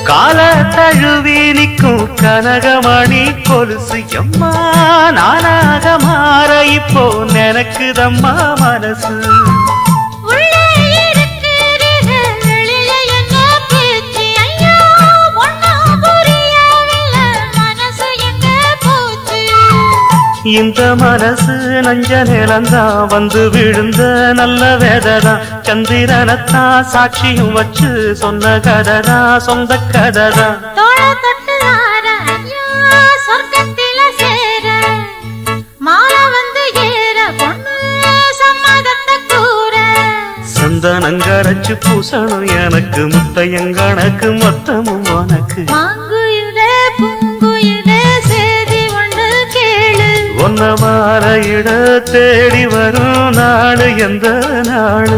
கால தழுவி நிற்கும் கனகமணி கொலுசு எம்மா நானாக மாற இப்போ நினைக்குதம்மா மனசு. இந்த மனசு நஞ்ச நிலந்தான் வந்து விழுந்த நல்ல வேததான். சந்திரனத்தான் சாட்சியும் வச்சு சொன்ன கததான் சொந்த கததான். சந்தனங்கரைச்சு பூசணும் எனக்கு முத்தையங்கணக்கு மொத்தமும் உனக்கு. ஒன்ன மாற இட தேடி வரும் நாடு எந்த நாடு.